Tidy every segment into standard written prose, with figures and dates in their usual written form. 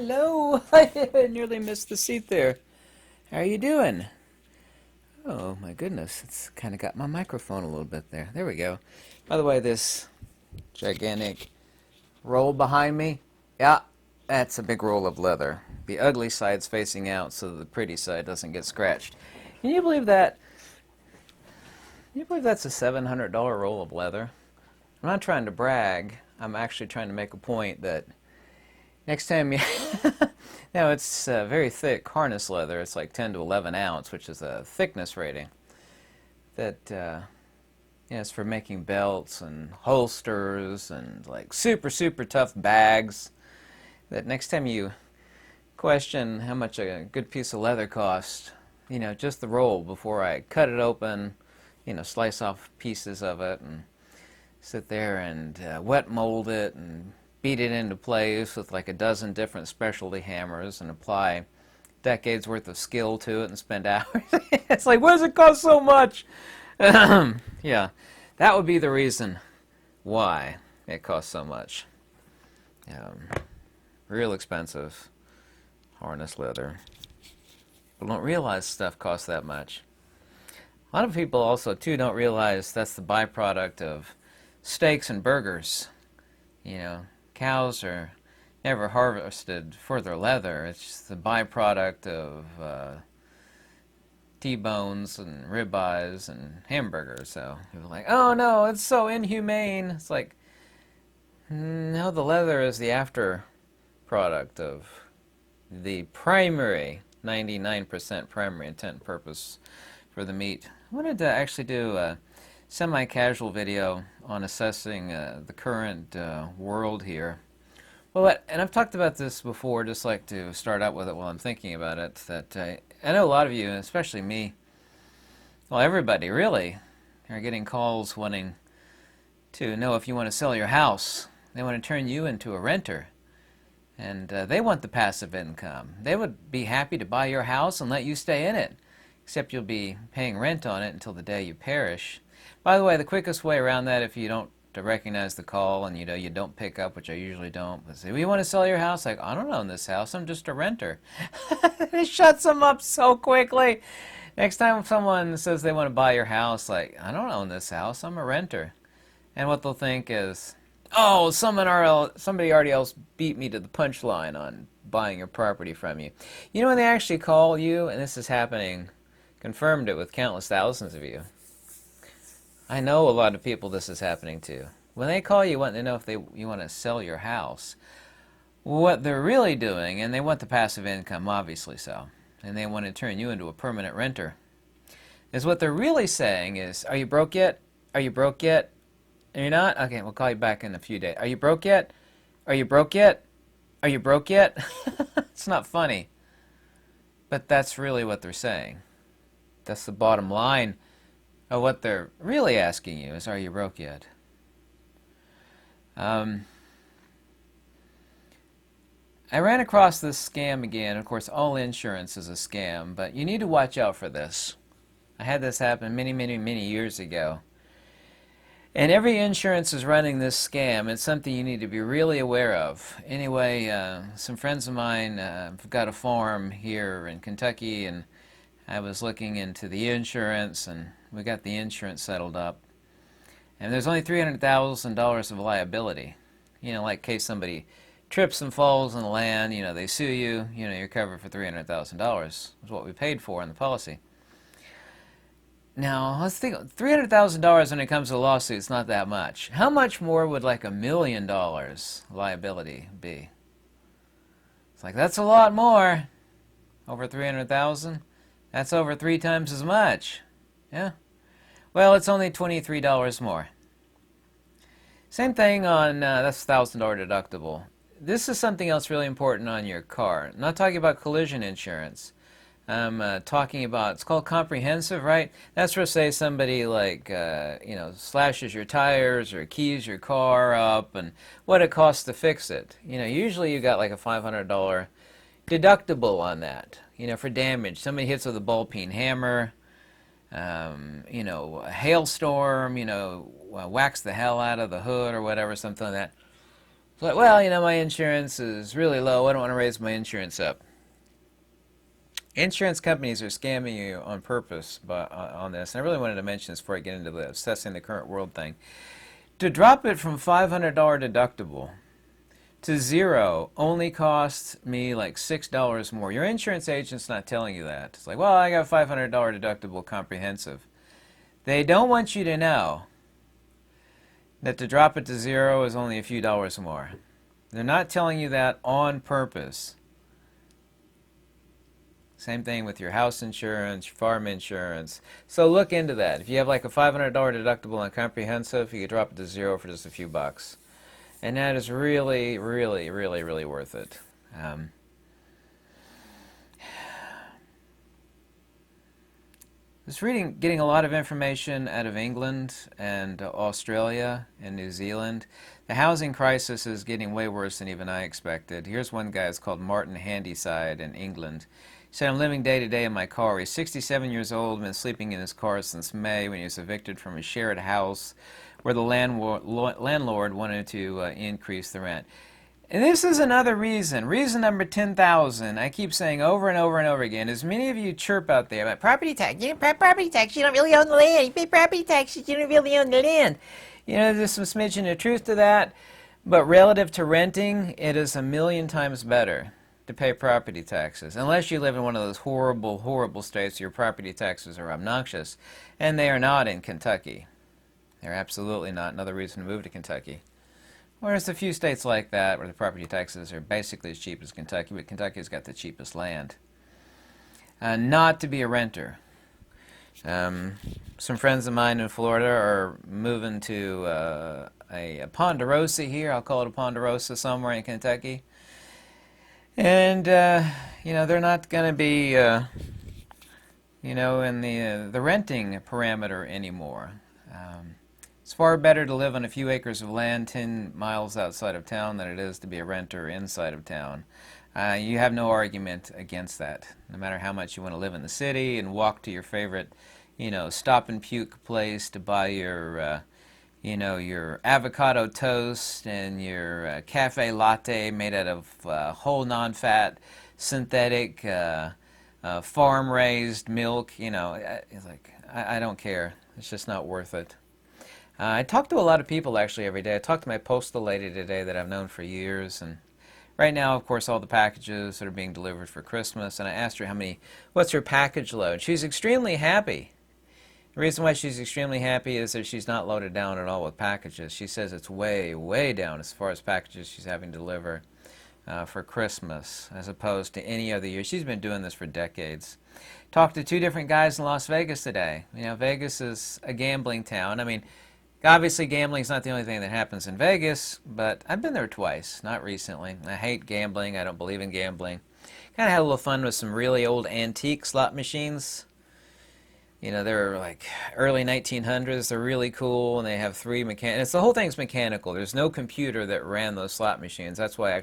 hello. I nearly missed the seat there. How are you doing? Oh my goodness, it's kind of got my microphone a little bit there. There we go. By the way, this gigantic roll behind me, yeah, that's a big roll of leather. The ugly side's facing out so the pretty side doesn't get scratched. Can you believe that? Can you believe that's a $700 roll of leather? I'm not trying to brag. I'm actually trying to make a point that next time you... Now, it's very thick harness leather. It's like 10 to 11 ounce, which is a thickness rating. That, it's for making belts and holsters and like super, super tough bags. That next time you question how much a good piece of leather costs, just the roll before I cut it open, slice off pieces of it and sit there and wet mold it and beat it into place with like a dozen different specialty hammers and apply decades worth of skill to it and spend hours. It's like, what does it cost so much? Yeah, that would be the reason why it costs so much. Real expensive harness leather. People don't realize stuff costs that much. A lot of people also, too, don't realize that's the byproduct of steaks and burgers. Cows are never harvested for their leather. It's the byproduct of T-bones and ribeyes and hamburgers. So people are like, oh no, it's so inhumane. It's like, no, the leather is the after product of the primary, 99% primary intent and purpose for the meat. I wanted to actually do a semi-casual video on assessing the current world here. Well, and I've talked about this before, just like to start out with it while I'm thinking about it, that I know a lot of you, especially me, well, everybody really, are getting calls wanting to know if you want to sell your house. They want to turn you into a renter. And they want the passive income. They would be happy to buy your house and let you stay in it, except you'll be paying rent on it until the day you perish. By the way, the quickest way around that, if you don't recognize the call and you don't pick up, which I usually don't, but say, well, you want to sell your house? Like, I don't own this house, I'm just a renter. It shuts them up so quickly. Next time someone says they want to buy your house, like, I don't own this house, I'm a renter. And what they'll think is, oh, somebody already else beat me to the punchline on buying your property from you. When they actually call you, and this is happening, confirmed it with countless thousands of you. I know a lot of people this is happening to. When they call you wanting to know if you want to sell your house, what they're really doing, and they want the passive income, obviously so, and they want to turn you into a permanent renter, is what they're really saying is, are you broke yet? Are you broke yet? Are you not? Okay, we'll call you back in a few days. Are you broke yet? Are you broke yet? Are you broke yet? It's not funny. But that's really what they're saying. That's the bottom line. What they're really asking you is, are you broke yet? I ran across this scam again. Of course, all insurance is a scam, but you need to watch out for this. I had this happen many, many, many years ago. And every insurance is running this scam. It's something you need to be really aware of. Anyway, some friends of mine have got a farm here in Kentucky, and I was looking into the insurance, and we got the insurance settled up. And there's only $300,000 of liability. Like in case somebody trips and falls on the land, they sue you, you're covered for $300,000. Is what we paid for in the policy. Now, let's think, $300,000 when it comes to lawsuits, not that much. How much more would like $1 million liability be? It's like, that's a lot more. Over $300,000? That's over 3 times as much. Yeah. Well, it's only $23 more. Same thing on, that's $1,000 deductible. This is something else really important on your car. I'm not talking about collision insurance. I'm talking about, it's called comprehensive, right? That's where, say, somebody like, slashes your tires or keys your car up and what it costs to fix it. Usually you got like a $500 deductible on that, for damage. Somebody hits with a ball-peen hammer, a hailstorm, whacks the hell out of the hood or whatever, something like that. It's like, well, my insurance is really low. I don't want to raise my insurance up. Insurance companies are scamming you on purpose on this. And I really wanted to mention this before I get into the assessing the current world thing. To drop it from $500 deductible to zero only costs me like $6 more. Your insurance agent's not telling you that. It's like, well, I got $500 deductible comprehensive. They don't want you to know that to drop it to zero is only a few dollars more. They're not telling you that on purpose. Same thing with your house insurance, your farm insurance. So look into that. If you have like a $500 deductible on comprehensive, you can drop it to zero for just a few bucks. And that is really, really, really, really worth it. Getting a lot of information out of England and Australia and New Zealand. The housing crisis is getting way worse than even I expected. Here's one guy, it's called Martin Handyside in England. He said, I'm living day to day in my car. He's 67 years old, been sleeping in his car since May when he was evicted from a shared house where the landlord wanted to increase the rent. And this is another reason number 10,000, I keep saying over and over and over again, as many of you chirp out there about property tax, you pay property tax, you don't really own the land, you pay property taxes, you don't really own the land. There's some smidgen of truth to that, but relative to renting, it is a million times better to pay property taxes, unless you live in one of those horrible, horrible states where your property taxes are obnoxious, and they are not in Kentucky. They're absolutely not. Another reason to move to Kentucky. Whereas a few states like that where the property taxes are basically as cheap as Kentucky, but Kentucky's got the cheapest land. Not to be a renter. Some friends of mine in Florida are moving to a Ponderosa here. I'll call it a Ponderosa somewhere in Kentucky. And, they're not going to be, in the renting parameter anymore. It's far better to live on a few acres of land 10 miles outside of town than it is to be a renter inside of town. You have no argument against that. No matter how much you want to live in the city and walk to your favorite, stop and puke place to buy your, your avocado toast and your cafe latte made out of whole non-fat, synthetic, farm-raised milk. It's like, I don't care. It's just not worth it. I talk to a lot of people actually every day. I talked to my postal lady today that I've known for years, and right now, of course, all the packages that are being delivered for Christmas, and I asked her what's her package load. She's extremely happy. The reason why she's extremely happy is that she's not loaded down at all with packages. She says it's way, way down as far as packages she's having to deliver for Christmas, as opposed to any other year. She's been doing this for decades. Talked to two different guys in Las Vegas today. Vegas is a gambling town. Obviously, gambling is not the only thing that happens in Vegas, but I've been there twice, not recently. I hate gambling. I don't believe in gambling. Kind of had a little fun with some really old antique slot machines. They're like early 1900s. They're really cool, and they have three mechanics. The whole thing's mechanical. There's no computer that ran those slot machines. That's why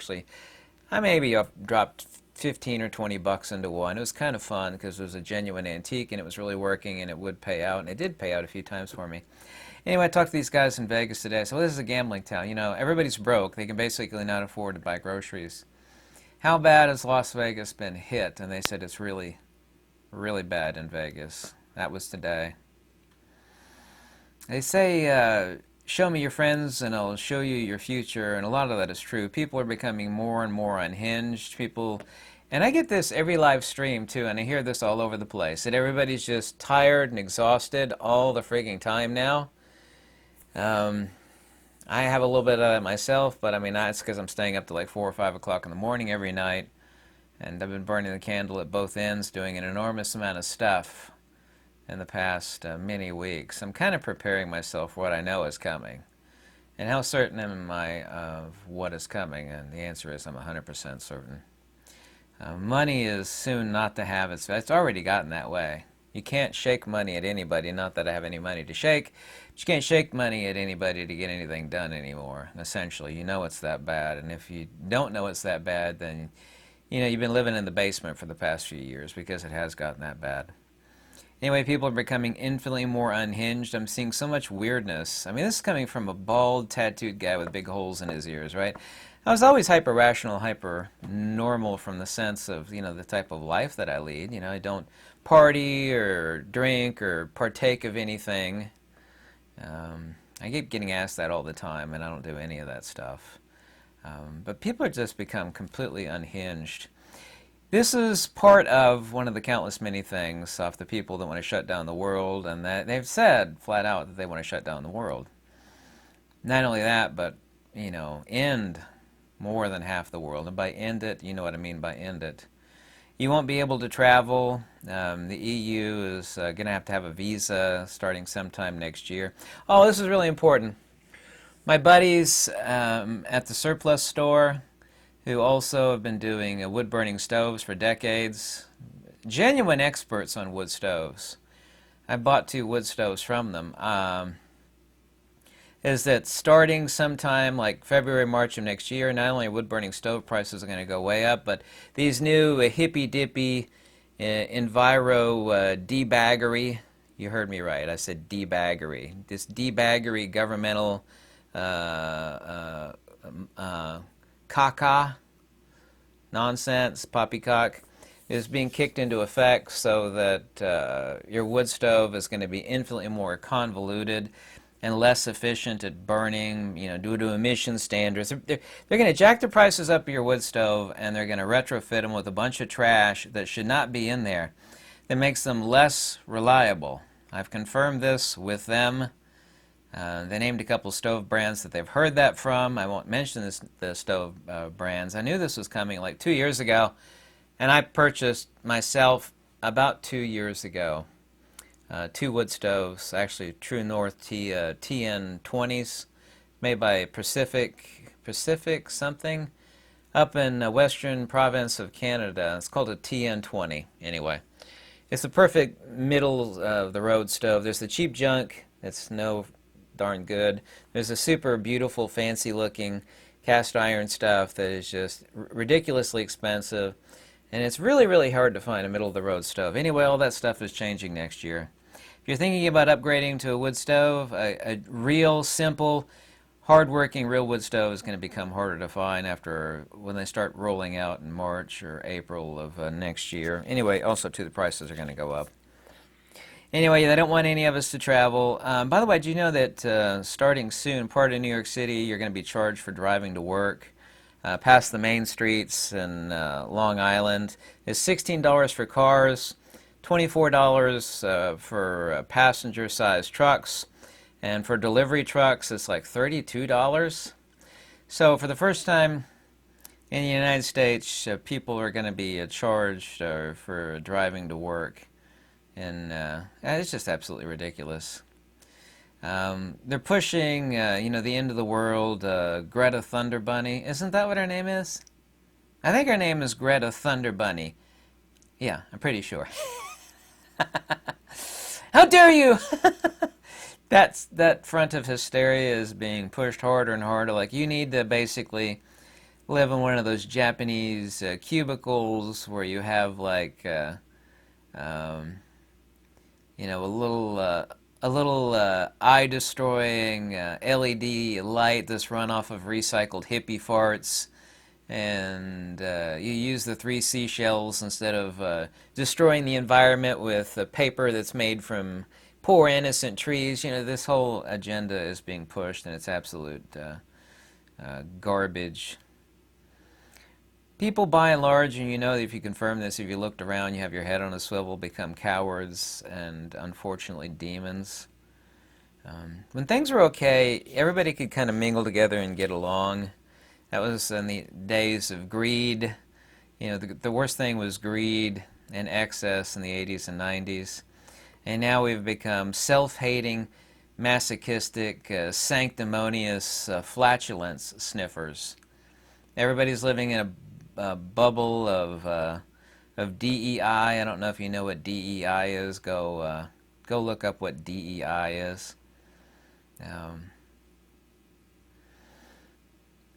I maybe dropped 15 or 20 bucks into one. It was kind of fun because it was a genuine antique, and it was really working, and it would pay out, and it did pay out a few times for me. Anyway, I talked to these guys in Vegas today. So this is a gambling town. Everybody's broke. They can basically not afford to buy groceries. How bad has Las Vegas been hit? And they said it's really, really bad in Vegas. That was today. They say, show me your friends and I'll show you your future. And a lot of that is true. People are becoming more and more unhinged. And I get this every live stream too, and I hear this all over the place, that everybody's just tired and exhausted all the frigging time now. I have a little bit of that myself, but that's because I'm staying up to like 4 or 5 o'clock in the morning every night, and I've been burning the candle at both ends, doing an enormous amount of stuff in the past many weeks. I'm kind of preparing myself for what I know is coming. And how certain am I of what is coming? And the answer is I'm 100% certain. Money is soon not to have it's already gotten that way. You can't shake money at anybody, not that I have any money to shake, but you can't shake money at anybody to get anything done anymore, essentially. It's that bad, and if you don't know it's that bad, then you've been living in the basement for the past few years because it has gotten that bad. Anyway, people are becoming infinitely more unhinged. I'm seeing so much weirdness. I mean, this is coming from a bald, tattooed guy with big holes in his ears, right? I was always hyper rational, hyper normal from the sense of, the type of life that I lead. I don't party or drink or partake of anything. I keep getting asked that all the time, and I don't do any of that stuff. But people have just become completely unhinged. This is part of one of the countless many things of the people that want to shut down the world, and that they've said flat out that they want to shut down the world. Not only that, but, end more than half the world. And by end it, you know what I mean by end it. You won't be able to travel. The EU is going to have a visa starting sometime next year. Oh, this is really important. My buddies at the surplus store, who also have been doing wood-burning stoves for decades, genuine experts on wood stoves. I bought 2 wood stoves from them. Is that starting sometime like February, March of next year, not only are wood-burning stove prices are going to go way up, but these new hippy-dippy enviro debaggery, you heard me right, I said debaggery, this debaggery governmental caca nonsense, poppycock, is being kicked into effect so that your wood stove is going to be infinitely more convoluted and less efficient at burning, due to emission standards. They're going to jack the prices up of your wood stove, and they're going to retrofit them with a bunch of trash that should not be in there that makes them less reliable. I've confirmed this with them. They named a couple stove brands that they've heard that from. I won't mention the stove brands. I knew this was coming like 2 years ago, and I purchased myself about 2 years ago 2 wood stoves, actually True North TN20s, made by Pacific something, up in the western province of Canada. It's called a TN20 anyway. It's the perfect middle of the road stove. There's the cheap junk that's no darn good. There's a super beautiful, fancy looking cast iron stuff that is just ridiculously expensive, and it's really, really hard to find a middle of the road stove. Anyway, all that stuff is changing next year. If you're thinking about upgrading to a wood stove, a real, simple, hard-working real wood stove is going to become harder to find when they start rolling out in March or April of next year. Anyway, also too, the prices are going to go up. Anyway, they don't want any of us to travel. By the way, do you know that starting soon, part of New York City, you're going to be charged for driving to work past the main streets in Long Island? It's $16 for cars, $24 for passenger-sized trucks, and for delivery trucks, it's like $32. So for the first time in the United States, people are going to be charged for driving to work. And it's just absolutely ridiculous. They're pushing, the end of the world, Greta Thunder Bunny. Isn't that what her name is? I think her name is Greta Thunder Bunny. Yeah, I'm pretty sure. How dare you! That front of hysteria is being pushed harder and harder. Like, you need to basically live in one of those Japanese cubicles where you have like a little eye-destroying LED light that's run off of recycled hippie farts, and you use the 3 seashells instead of destroying the environment with paper that's made from poor innocent trees. This whole agenda is being pushed, and it's absolute garbage. People, by and large, and if you confirm this, if you looked around, you have your head on a swivel, become cowards and, unfortunately, demons. When things were okay, everybody could kind of mingle together and get along. That was in the days of greed. The worst thing was greed and excess in the 80s and 90s. And now we've become self-hating, masochistic, sanctimonious flatulence sniffers. Everybody's living in a bubble of DEI. I don't know if you know what DEI is. Go look up what DEI is.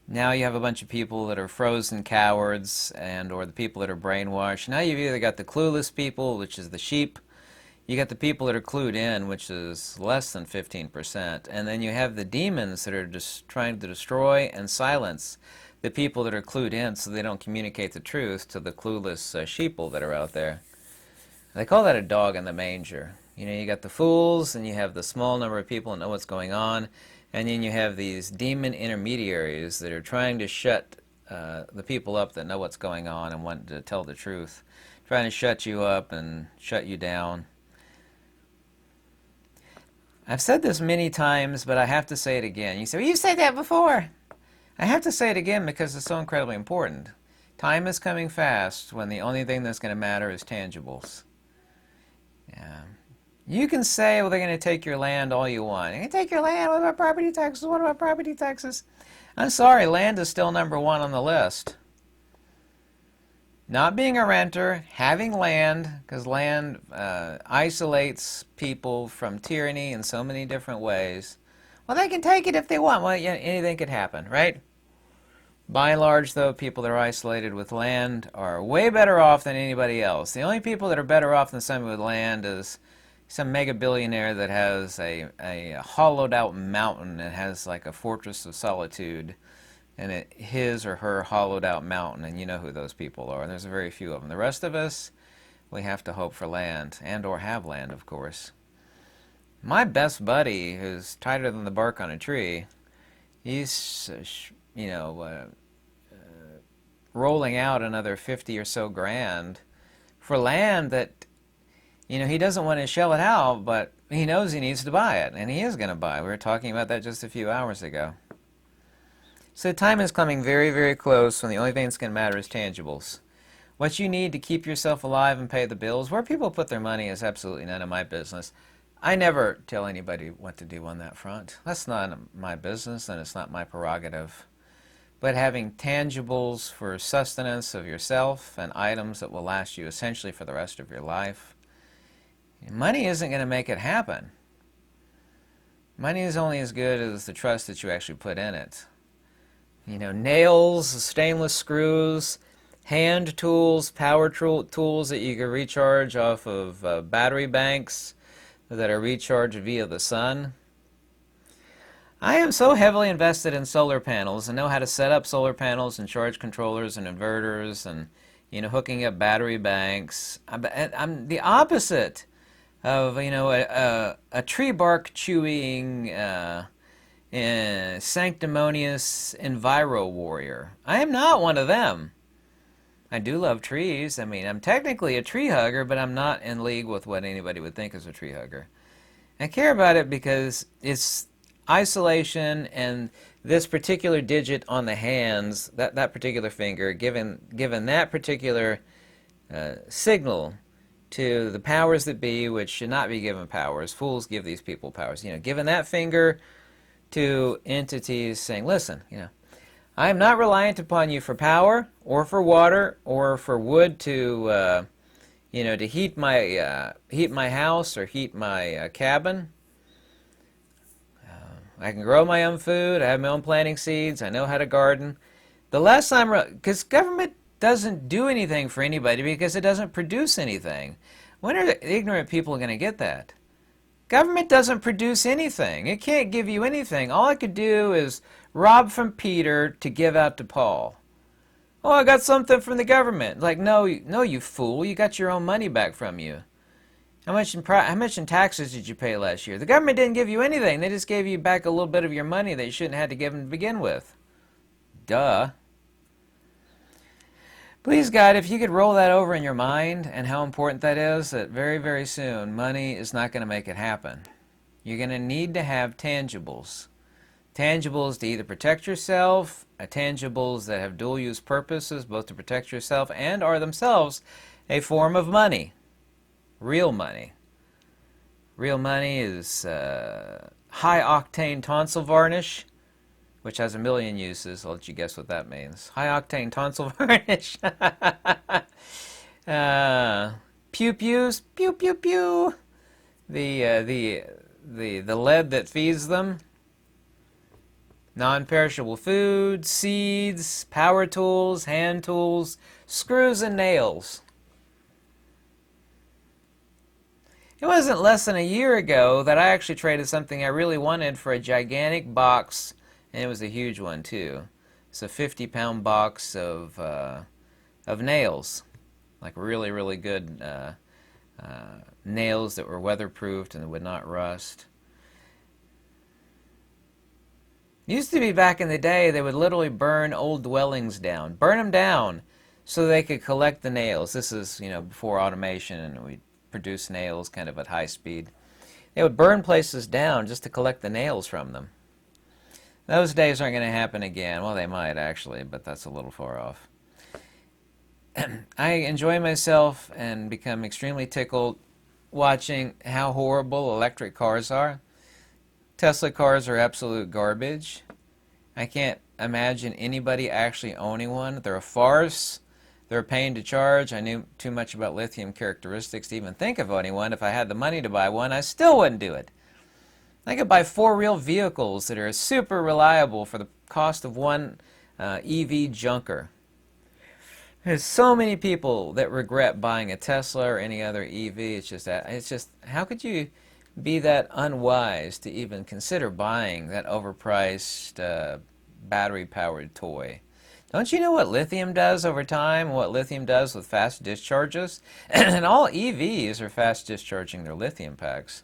Now you have a bunch of people that are frozen cowards or the people that are brainwashed. Now you've either got the clueless people, which is the sheep. You got the people that are clued in, which is less than 15%, and then you have the demons that are just trying to destroy and silence the people that are clued in so they don't communicate the truth to the clueless sheeple that are out there. They call that a dog in the manger. You know, you got the fools, and you have the small number of people that know what's going on, and then you have these demon intermediaries that are trying to shut the people up that know what's going on and want to tell the truth, trying to shut you up and shut you down. I've said this many times, but I have to say it again. You say, well, you said that before. I have to say it again because it's so incredibly important. Time is coming fast when the only thing that's going to matter is tangibles. Yeah. You can say, well, they're going to take your land all you want. They're going to take your land. What about property taxes? What about property taxes? I'm sorry, land is still number one on the list. Not being a renter, having land, because land isolates people from tyranny in so many different ways. Well, they can take it if they want. Well, yeah, anything could happen, right? By and large, though, people that are isolated with land are way better off than anybody else. The only people that are better off than somebody with land is some mega billionaire that has a hollowed out mountain that has like a fortress of solitude, and his or her hollowed out mountain, and you know who those people are. There's very few of them. The rest of us, we have to hope for land, and or have land, of course. My best buddy, who's tighter than the bark on a tree, he's, rolling out another 50 or so grand for land that, he doesn't want to shell it out, but he knows he needs to buy it, and he is going to buy. We were talking about that just a few hours ago. So time is coming very, very close when the only thing that's going to matter is tangibles. What you need to keep yourself alive and pay the bills, where people put their money is absolutely none of my business. I never tell anybody what to do on that front. That's not my business, and it's not my prerogative. But having tangibles for sustenance of yourself and items that will last you essentially for the rest of your life, money isn't going to make it happen. Money is only as good as the trust that you actually put in it. Nails, stainless screws, hand tools, power tools that you can recharge off of battery banks that are recharged via the sun. I am so heavily invested in solar panels and know how to set up solar panels and charge controllers and inverters and, hooking up battery banks. I'm the opposite of, a tree bark chewing, sanctimonious enviro warrior. I am not one of them. I do love trees. I'm technically a tree hugger, but I'm not in league with what anybody would think is a tree hugger. I care about it because it's isolation, and this particular digit on the hands, that particular finger, given that particular signal to the powers that be, which should not be given powers. Fools give these people powers. Given that finger to entities saying, listen, I am not reliant upon you for power or for water or for wood to, to heat my house or heat my cabin. I can grow my own food. I have my own planting seeds. I know how to garden. The last time, because government doesn't do anything for anybody because it doesn't produce anything. When are the ignorant people going to get that? Government doesn't produce anything. It can't give you anything. All it could do is rob from Peter to give out to Paul. Oh, I got something from the government. Like, no, you fool. You got your own money back from you. How much in taxes did you pay last year? The government didn't give you anything. They just gave you back a little bit of your money that you shouldn't have had to give them to begin with. Duh. Please, God, if you could roll that over in your mind and how important that is, that very, very soon money is not going to make it happen. You're going to need to have tangibles. Tangibles to either protect yourself, tangibles that have dual-use purposes, both to protect yourself and are themselves a form of money. Real money. Real money is high-octane tonsil varnish, which has a million uses. I'll let you guess what that means. High-octane tonsil varnish. Pew-pews. Pew-pew-pew. The lead that feeds them. Non-perishable food, seeds, power tools, hand tools, screws and nails. It wasn't less than a year ago that I actually traded something I really wanted for a gigantic box, and it was a huge one too. It's a 50-pound box of nails, like really, really good nails that were weatherproofed and would not rust. Used to be back in the day, they would literally burn old dwellings down, burn them down, so they could collect the nails. This is, before automation, and we produce nails kind of at high speed. They would burn places down just to collect the nails from them. Those days aren't going to happen again. Well, they might actually, but that's a little far off. I enjoy myself and become extremely tickled watching how horrible electric cars are. Tesla cars are absolute garbage. I can't imagine anybody actually owning one. They're a farce. They're a pain to charge. I knew too much about lithium characteristics to even think of owning one. If I had the money to buy one, I still wouldn't do it. I could buy 4 real vehicles that are super reliable for the cost of one EV junker. There's so many people that regret buying a Tesla or any other EV. It's just how could you be that unwise to even consider buying that overpriced battery-powered toy? Don't you know what lithium does over time, what lithium does with fast discharges? And all EVs are fast discharging their lithium packs.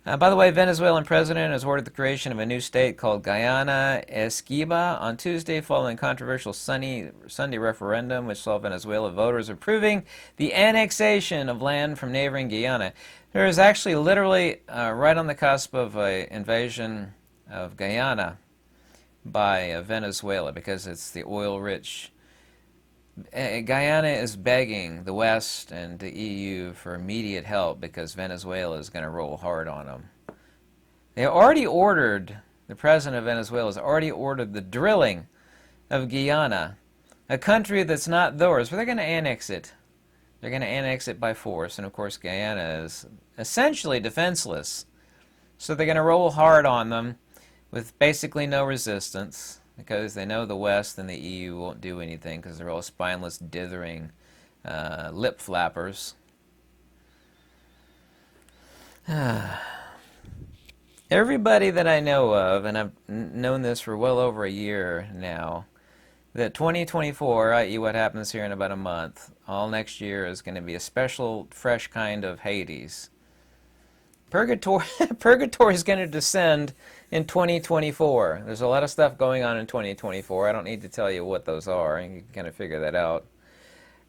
By the way, Venezuelan president has ordered the creation of a new state called Guyana Esquiva on Tuesday following controversial Sunday referendum which saw Venezuela voters approving the annexation of land from neighboring Guyana. There is actually literally right on the cusp of an invasion of Guyana by Venezuela because it's the oil-rich. Guyana is begging the West and the EU for immediate help because Venezuela is going to roll hard on them. The president of Venezuela has already ordered the drilling of Guyana, a country that's not theirs, but they're going to annex it. They're going to annex it by force, and of course Guyana is essentially defenseless. So they're going to roll hard on them with basically no resistance, because they know the West and the EU won't do anything because they're all spineless, dithering lip flappers. Everybody that I know of, and I've known this for well over a year now, that 2024, i.e. what happens here in about a month, all next year is going to be a special, fresh kind of Hades. Purgatory is going to descend in 2024. There's a lot of stuff going on in 2024. I don't need to tell you what those are. You can kind of figure that out.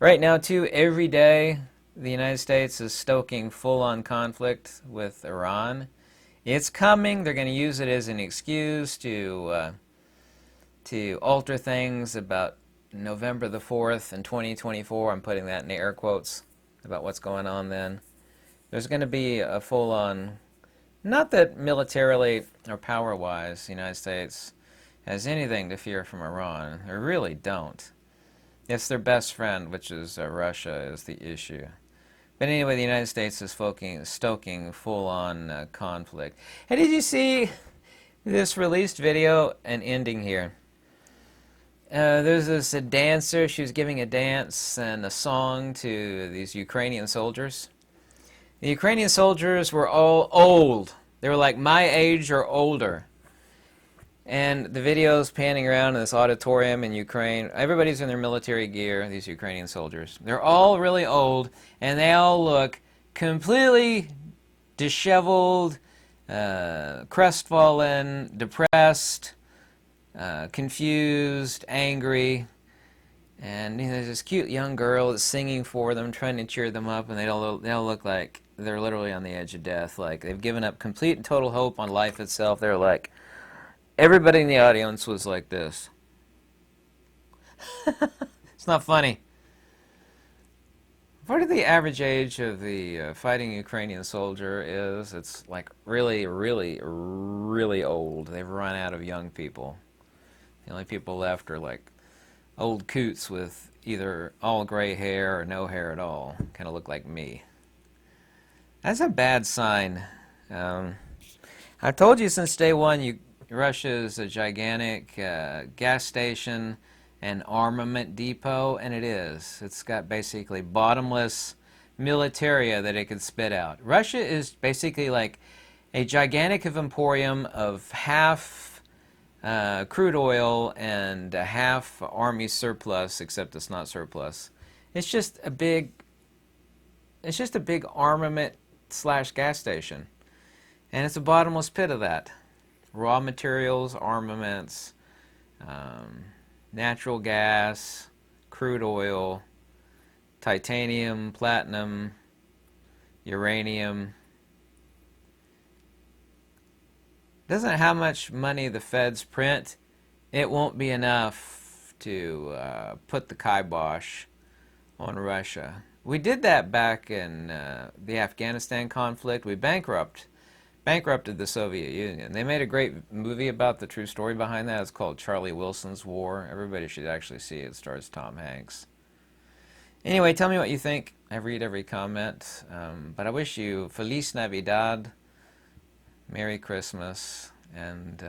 Right now, too, every day, the United States is stoking full-on conflict with Iran. It's coming. They're going to use it as an excuse to alter things about November the 4th in 2024. I'm putting that in air quotes about what's going on then. There's going to be a full-on, not that militarily or power-wise the United States has anything to fear from Iran. They really don't. It's their best friend, which is Russia, is the issue. But anyway, the United States is stoking full-on conflict. Hey, did you see this released video and ending here? There's this dancer. She was giving a dance and a song to these Ukrainian soldiers. The Ukrainian soldiers were all old. They were like my age or older. And the video's panning around in this auditorium in Ukraine. Everybody's in their military gear, these Ukrainian soldiers. They're all really old, and they all look completely disheveled, crestfallen, depressed, confused, angry. And there's this cute young girl that's singing for them, trying to cheer them up, and they all look like they're literally on the edge of death. Like they've given up complete and total hope on life itself. They're like, everybody in the audience was like this. It's not funny. What do the average age of the fighting Ukrainian soldier is? It's like really, really, really old. They've run out of young people. The only people left are like old coots with either all gray hair or no hair at all. Kind of look like me. That's a bad sign. I've told you since day one, Russia is a gigantic gas station and armament depot, and it is. It's got basically bottomless militaria that it could spit out. Russia is basically like a gigantic of emporium of half crude oil and half army surplus, except it's not surplus. It's just a big, it's just a big armament slash gas station, and it's a bottomless pit of that. Raw materials, armaments, natural gas, crude oil, titanium, platinum, uranium. Doesn't know how much money the feds print. It won't be enough to put the kibosh on Russia. We did that back in the Afghanistan conflict. We bankrupted the Soviet Union. They made a great movie about the true story behind that. It's called Charlie Wilson's War. Everybody should actually see it. It stars Tom Hanks. Anyway, tell me what you think. I read every comment. But I wish you Feliz Navidad, Merry Christmas, and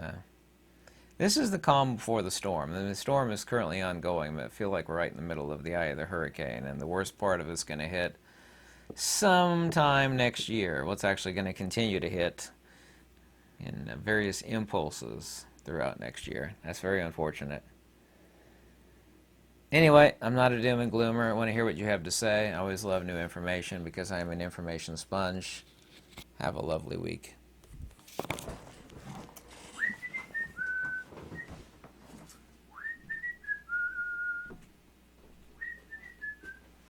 this is the calm before the storm. And the storm is currently ongoing, but I feel like we're right in the middle of the eye of the hurricane, and the worst part of it's going to hit sometime next year. What's actually going to continue to hit in various impulses throughout next year. That's very unfortunate. Anyway, I'm not a doom and gloomer. I want to hear what you have to say. I always love new information because I am an information sponge. Have a lovely week.